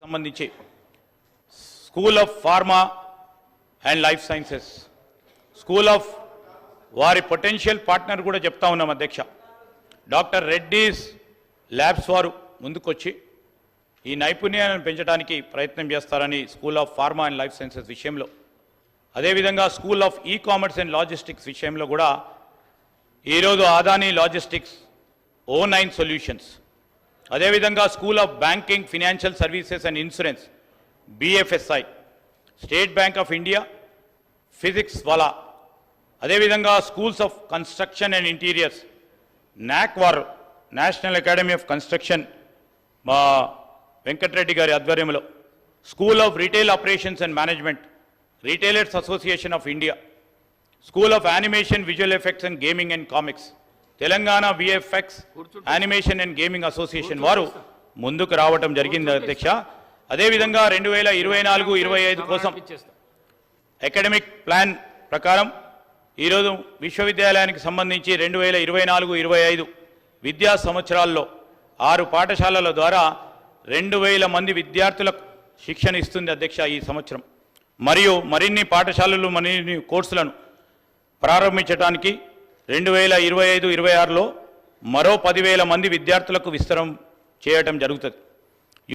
సంబంధించి school of pharma and life sciences school of వారి potential partner కూడా చెప్తా ఉన్నాం అధ్యక్ష. డాక్టర్ రెడ్డీస్ ల్యాబ్స్ వారు ముందుకొచ్చి ఈ నైపుణ్యాలను పెంచడానికి ప్రయత్నం చేస్తారని school of pharma and life sciences విషయంలో, అదేవిధంగా school of e commerce and logistics విషయంలో కూడా ఈరోజు ఆదానీ లాజిస్టిక్స్ O9 సొల్యూషన్స్, అదేవిధంగా school of banking financial services and insurance BFSI, State Bank of India physics Wallah, అదేవిధంగా schools of construction and interiors NAC వారు National Academy of Construction మా వెంకటరెడ్డి గారి ఆధ్వర్యంలో, school of retail operations and management retailers association of India, school of animation visual effects and gaming and comics Telangana VFX animation and gaming association వారు ముందుకు రావటం జరిగింది అధ్యక్ష. అదేవిధంగా 2024-25 కోసం అకాడమిక్ ప్లాన్ ప్రకారం ఈరోజు విశ్వవిద్యాలయానికి సంబంధించి 2024-25 విద్యా సంవత్సరాల్లో 6 పాఠశాలల ద్వారా 2000 మంది విద్యార్థులకు శిక్షణ ఇస్తుంది అధ్యక్ష ఈ సంవత్సరం. మరియు మరిన్ని పాఠశాలలు మరిన్ని కోర్సులను ప్రారంభించడానికి 2025-26లో మరో 10,000 మంది విద్యార్థులకు విస్తరం చేయటం జరుగుతుంది.